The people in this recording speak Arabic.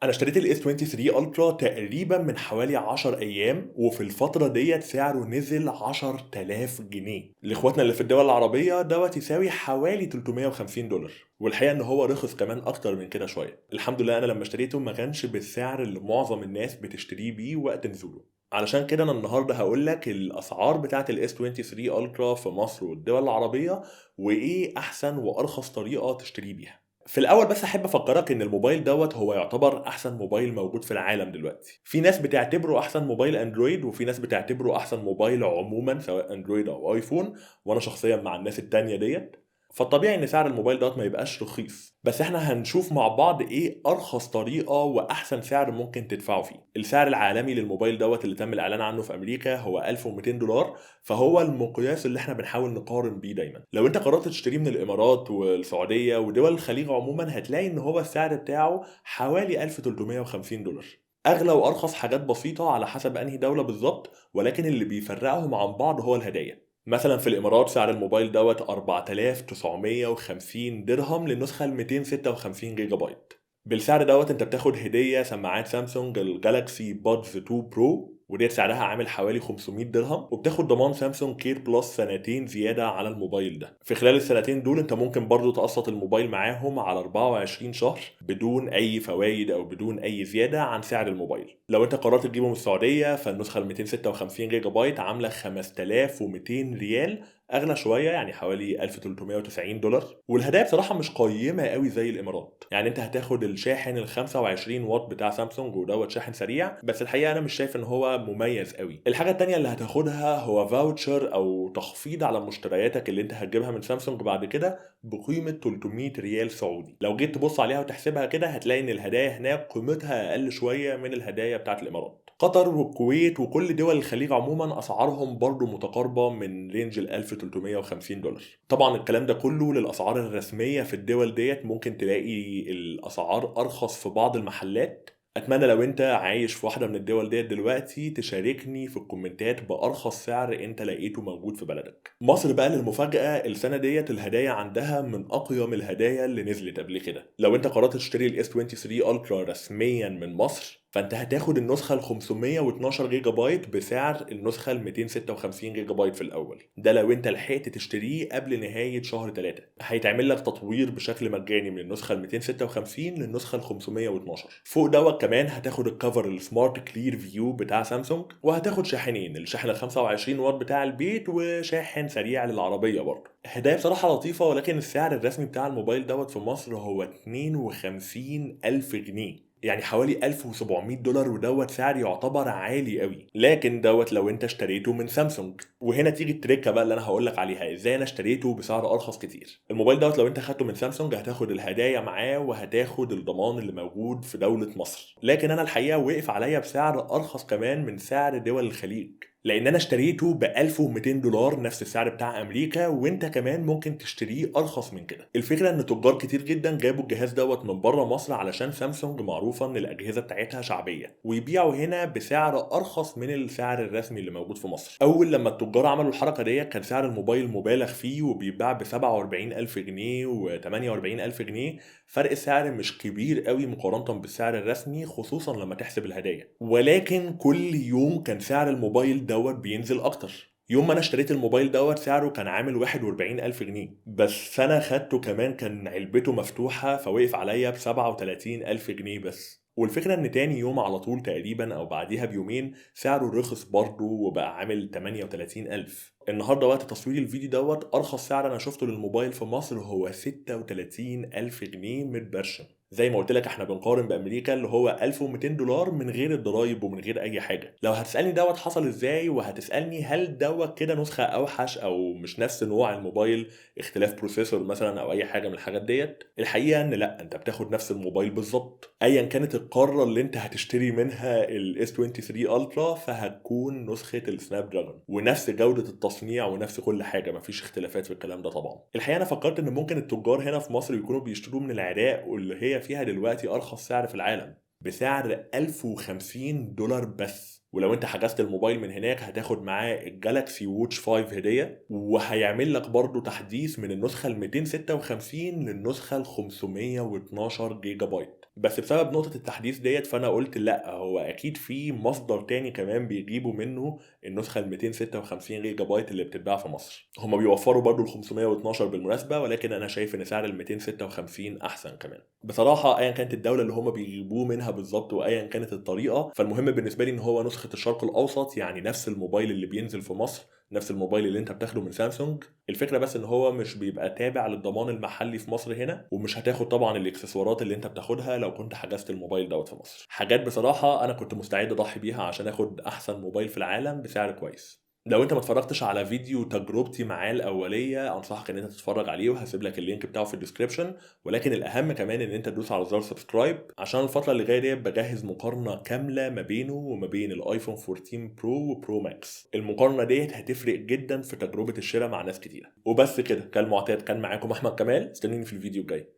انا اشتريت الاس 23 الترا تقريبا من حوالي 10 ايام، وفي الفتره ديت سعره نزل 10000 جنيه. لاخواتنا اللي في الدول العربيه دوت يساوي حوالي 350 دولار، والحقيقه ان هو رخص كمان اكتر من كده شويه. الحمد لله انا لما اشتريته ما كانش بالسعر اللي معظم الناس بتشتريه بيه وقت نزوله. علشان كده انا النهارده هقول لك الاسعار بتاعه الاس 23 الترا في مصر والدول العربيه، وايه احسن وارخص طريقه تشتري بيها. في الاول بس احب افكرك ان الموبايل دوت هو يعتبر احسن موبايل موجود في العالم دلوقتي. في ناس بتعتبره احسن موبايل اندرويد، وفي ناس بتعتبره احسن موبايل عموما سواء اندرويد او ايفون، وانا شخصيا مع الناس التانية ديت. فالطبيعي ان سعر الموبايل دوت ما يبقاش رخيص، بس احنا هنشوف مع بعض ايه ارخص طريقة واحسن سعر ممكن تدفعه فيه. السعر العالمي للموبايل دوت اللي تم الاعلان عنه في امريكا هو 1200 دولار، فهو المقياس اللي احنا بنحاول نقارن بيه دايما. لو انت قررت تشتريه من الامارات والسعودية ودول الخليج عموما هتلاقي ان هو السعر بتاعه حوالي 1350 دولار. اغلى وارخص حاجات بسيطة على حسب انهي دولة بالظبط، ولكن اللي بيفرقهم عن بعض هو الهدايا. مثلا في الامارات سعر الموبايل دوت 4950 درهم للنسخه ال 256 جيجا بايت. بالسعر دوت انت بتاخد هديه سماعات سامسونج الجالاكسي بادز 2 برو، وديت سعرها عامل حوالي 500 درهم، وبتاخد ضمان سامسونج كير بلس سنتين زياده على الموبايل ده. في خلال السنتين دول انت ممكن برضو تقسط الموبايل معاهم على 24 شهر بدون اي فوائد او بدون اي زياده عن سعر الموبايل. لو انت قررت تجيبه من السعوديه فالنسخه ال 256 جيجا بايت عامله 5200 ريال، اغلى شويه يعني حوالي 1390 دولار. والهدايا بصراحه مش قيمه قوي زي الامارات، يعني انت هتاخد الشاحن ال 25 واط بتاع سامسونج ودوت شاحن سريع، بس الحقيقه انا مش شايف ان هو مميز قوي. الحاجه التانيه اللي هتاخدها هو فاوتشر او تخفيض على مشترياتك اللي انت هتجيبها من سامسونج بعد كده بقيمه 300 ريال سعودي. لو جيت تبص عليها وتحسبها كده هتلاقي ان الهدايا هناك قيمتها اقل شويه من الهدايا بتاعت الامارات. قطر والكويت وكل دول الخليج عموما اسعارهم برضو متقاربه من رينج ال 1350 دولار. طبعا الكلام ده كله للاسعار الرسميه في الدول ديت، ممكن تلاقي الاسعار ارخص في بعض المحلات. اتمنى لو انت عايش في واحده من الدول ديت دلوقتي تشاركني في الكومنتات بارخص سعر انت لقيته موجود في بلدك. مصر بقى للمفاجاه السنه ديت الهدايا عندها من اقيم الهدايا اللي نزلت قبل كده. لو انت قررت تشتري الاس 23 الترا رسميا من مصر فانت هتاخد النسخه ال 512 جيجا بايت بسعر النسخه ال 256 جيجا بايت في الاول. ده لو انت لحقت تشتريه قبل نهايه شهر 3. هيتعمل لك تطوير بشكل مجاني من النسخه ال 256 للنسخه ال 512. فوق دوت كمان هتاخد الكفر السمارت كلير فيو بتاع سامسونج، وهتاخد شاحنين، الشاحن ال 25 واط بتاع البيت وشاحن سريع للعربيه برضه. هدايا بصراحه لطيفه، ولكن السعر الرسمي بتاع الموبايل دوت في مصر هو 52000 جنيه، يعني حوالي 1700 دولار، ودوت سعر يعتبر عالي قوي. لكن دوت لو انت اشتريته من سامسونج. وهنا تيجي التريكه بقى اللي انا هقول لك عليها ازاي انا اشتريته بسعر ارخص كتير. الموبايل دوت لو انت خدته من سامسونج هتاخد الهدايا معاه وهتاخد الضمان اللي موجود في دوله مصر، لكن انا الحقيقه وقف عليا بسعر ارخص كمان من سعر دول الخليج، لان انا اشتريته ب 1200 دولار نفس السعر بتاع امريكا، وانت كمان ممكن تشتريه ارخص من كده. الفكره ان تجار كتير جدا جابوا الجهاز دوت من بره مصر علشان سامسونج معروفه ان الاجهزه بتاعتها شعبيه، ويبيعوا هنا بسعر ارخص من السعر الرسمي اللي موجود في مصر. اول لما التجار عملوا الحركه ديت كان سعر الموبايل مبالغ فيه وبيتباع ب 47000 جنيه و 48000 جنيه، فرق السعر مش كبير قوي مقارنه بالسعر الرسمي، خصوصا لما تحسب الهدايا. ولكن كل يوم كان سعر الموبايل دوت بينزل اكتر. يوم ما انا اشتريت الموبايل دوت سعره كان عامل 41000 جنيه، بس انا خدته كمان كان علبته مفتوحة فوقف عليا ب 37000 جنيه بس. والفكرة ان تاني يوم على طول تقريبا او بعديها بيومين سعره رخص برضه وبقى عامل 38000. النهارده وقت تصوير الفيديو دوت ارخص سعر انا شفته للموبايل في مصر هو 36000 جنيه متبرشم. زي ما قلت لك احنا بنقارن بامريكا اللي هو 1200 دولار من غير الضرايب ومن غير اي حاجه. لو هتسالني دوت حصل ازاي، وهتسالني هل دوت كده نسخه اوحش او مش نفس نوع الموبايل، اختلاف بروسيسور مثلا او اي حاجه من الحاجات ديت، الحقيقه ان لا، انت بتاخد نفس الموبايل بالظبط ايا كانت القاره اللي انت هتشتري منها الاس 23 الترا، فهتكون نسخه السناب دراجون ونفس جوده التصنيع ونفس كل حاجه، مفيش اختلافات في الكلام ده طبعا. الحقيقه انا فكرت ان ممكن التجار هنا في مصر يكونوا بيشتروا من العراق، واللي هي فيها دلوقتي ارخص سعر في العالم بسعر 1050 دولار بس. ولو انت حجزت الموبايل من هناك هتاخد معاه الجالاكسي ووتش 5 هدية، وهيعمل لك برضو تحديث من النسخة ال 256 للنسخة ال 512 جيجا بايت. بس بسبب نقطة التحديث ديت فأنا قلت لأ، هو أكيد في مصدر تاني كمان بيجيبوا منه النسخة ال 256 جيجا بايت اللي بتتباع في مصر. هما بيوفروا برضو ال 512 بالمناسبة، ولكن أنا شايف إن سعر ال 256 أحسن كمان. بصراحة أيا كانت الدولة اللي هما بيجيبوه منها بالظبط وأيا كانت الطريقة، فالمهم بالنسبة لي إن هو نسخة الشرق الأوسط، يعني نفس الموبايل اللي بينزل في مصر، نفس الموبايل اللي انت بتاخده من سامسونج. الفكره بس ان هو مش بيبقى تابع للضمان المحلي في مصر هنا، ومش هتاخد طبعا الاكسسوارات اللي انت بتاخدها لو كنت حجزت الموبايل دوت في مصر. حاجات بصراحه انا كنت مستعد اضحي بيها عشان اخد احسن موبايل في العالم بسعر كويس. لو انت ما اتفرجتش على فيديو تجربتي معاه الاوليه، انصحك ان انت تتفرج عليه، وهسيب لك اللينك بتاعه في الديسكريبشن. ولكن الاهم كمان ان انت تدوس على زر سبسكرايب، عشان الفتره اللي جايه دي بجهز مقارنه كامله ما بينه وما بين الايفون 14 برو وبرو ماكس. المقارنه ديت هتفرق جدا في تجربه الشراء مع ناس كتيره. وبس كده، كالمعتاد كان معاكم احمد كمال، استنوني في الفيديو الجاي.